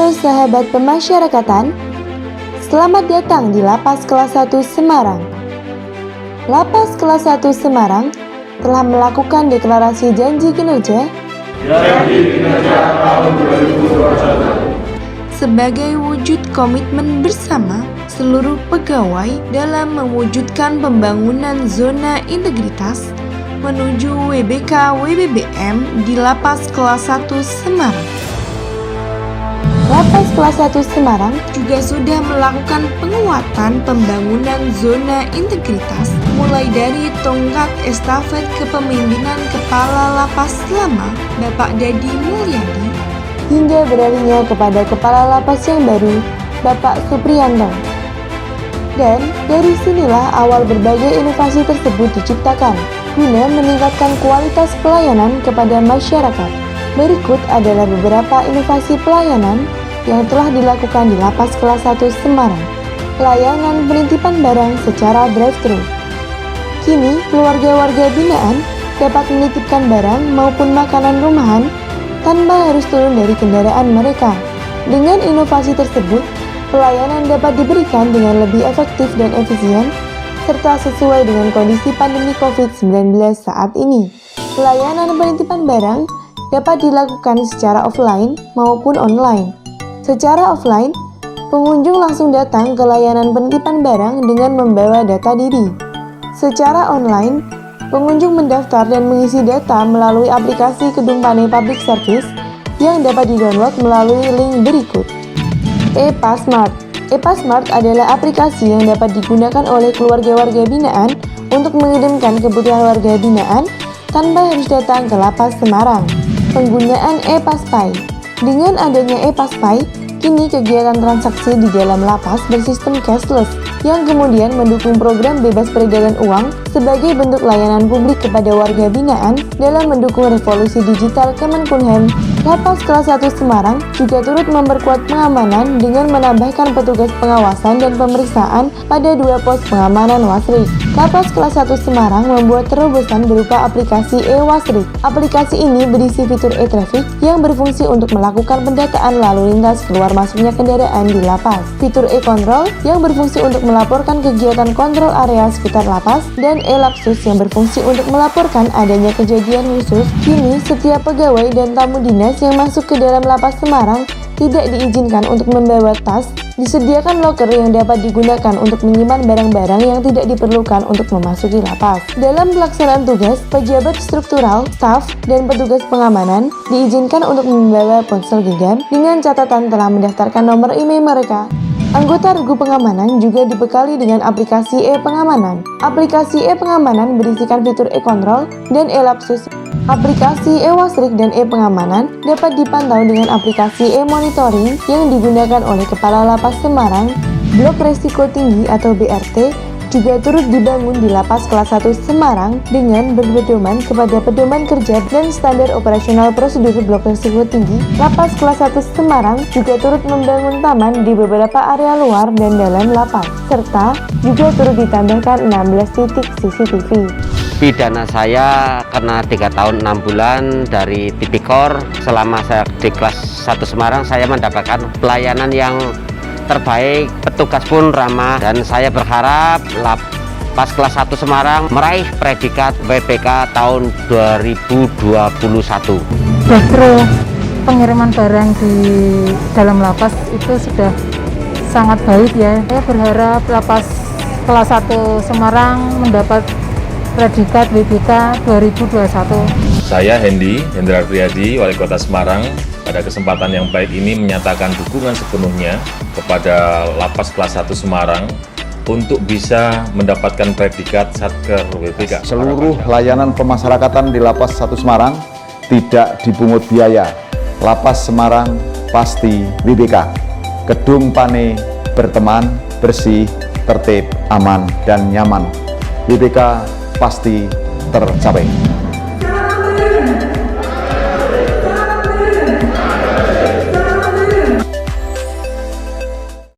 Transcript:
Halo sahabat pemasyarakatan, selamat datang di Lapas Kelas 1 Semarang. Lapas Kelas 1 Semarang telah melakukan deklarasi janji kinerja tahun 2021 sebagai wujud komitmen bersama seluruh pegawai dalam mewujudkan pembangunan zona integritas menuju WBK WBBM di Lapas Kelas 1 Semarang. Lapas Kelas 1 Semarang juga sudah melakukan penguatan pembangunan zona integritas mulai dari tongkat estafet kepemimpinan Kepala Lapas Lama Bapak Dadi Mulyadi hingga beralihnya kepada Kepala Lapas yang baru Bapak Supriyanto. Dan dari sinilah awal berbagai inovasi tersebut diciptakan guna meningkatkan kualitas pelayanan kepada masyarakat. Berikut adalah beberapa inovasi pelayanan yang telah dilakukan di Lapas Kelas 1 Semarang. Layanan penitipan barang secara drive-thru. Kini, keluarga warga binaan dapat menitipkan barang maupun makanan rumahan tanpa harus turun dari kendaraan mereka. Dengan inovasi tersebut, pelayanan dapat diberikan dengan lebih efektif dan efisien serta sesuai dengan kondisi pandemi COVID-19 saat ini. Pelayanan penitipan barang dapat dilakukan secara offline maupun online. Secara offline, pengunjung langsung datang ke layanan penitipan barang dengan membawa data diri. Secara online, pengunjung mendaftar dan mengisi data melalui aplikasi Kedung Pane Public Service yang dapat didownload melalui link berikut. EPASmart. EPASmart adalah aplikasi yang dapat digunakan oleh keluarga warga binaan untuk mengirimkan kebutuhan warga binaan tanpa harus datang ke Lapas Semarang. Penggunaan EPASPay. Dengan adanya EPASPay, kini kegiatan transaksi di dalam lapas bersistem cashless yang kemudian mendukung program bebas peredaran uang sebagai bentuk layanan publik kepada warga binaan dalam mendukung revolusi digital Kemenkumham. Lapas Kelas 1 Semarang juga turut memperkuat pengamanan dengan menambahkan petugas pengawasan dan pemeriksaan pada 2 pos pengamanan Wasrik. Lapas Kelas 1 Semarang membuat terobosan berupa aplikasi e-Wasrik. Aplikasi ini berisi fitur e-traffic yang berfungsi untuk melakukan pendataan lalu lintas keluar masuknya kendaraan di lapas. Fitur e-control yang berfungsi untuk melaporkan kegiatan kontrol area sekitar lapas dan e-lapsus yang berfungsi untuk melaporkan adanya kejadian khusus. Kini setiap pegawai dan tamu dinas yang masuk ke dalam Lapas Semarang tidak diizinkan untuk membawa tas. Disediakan loker yang dapat digunakan untuk menyimpan barang-barang yang tidak diperlukan untuk memasuki lapas. Dalam pelaksanaan tugas, pejabat struktural, staf, dan petugas pengamanan diizinkan untuk membawa ponsel genggam dengan catatan telah mendaftarkan nomor email mereka. Anggota regu pengamanan juga dibekali dengan aplikasi e-pengamanan. Aplikasi e-pengamanan berisikan fitur e-control dan e-lapsus. Aplikasi e-Wasrik dan e-pengamanan dapat dipantau dengan aplikasi e-monitoring yang digunakan oleh Kepala Lapas Semarang. Blok Resiko Tinggi atau BRT juga turut dibangun di Lapas Kelas 1 Semarang dengan berpedoman kepada pedoman kerja dan standar operasional prosedur blok resiko tinggi. Lapas Kelas 1 Semarang juga turut membangun taman di beberapa area luar dan dalam lapas, serta juga turut ditambahkan 16 titik CCTV. Pidana saya kena 3 tahun 6 bulan dari Tipikor. Selama saya di kelas 1 Semarang, saya mendapatkan pelayanan yang terbaik, petugas pun ramah, dan saya berharap Lapas Kelas 1 Semarang meraih predikat WBK tahun 2021. Justru pengiriman barang di dalam lapas itu sudah sangat baik ya. Saya berharap Lapas Kelas 1 Semarang mendapat predikat WBK 2021. Saya Hendy Hendra Priyadi, Wali Kota Semarang, pada kesempatan yang baik ini menyatakan dukungan sepenuhnya kepada Lapas Kelas 1 Semarang untuk bisa mendapatkan predikat Satker WBK. Seluruh layanan pemasyarakatan di Lapas 1 Semarang tidak dipungut biaya. Lapas Semarang pasti WBK. Kedung Pane berteman, bersih, tertib, aman, dan nyaman. WBK pasti tercapai.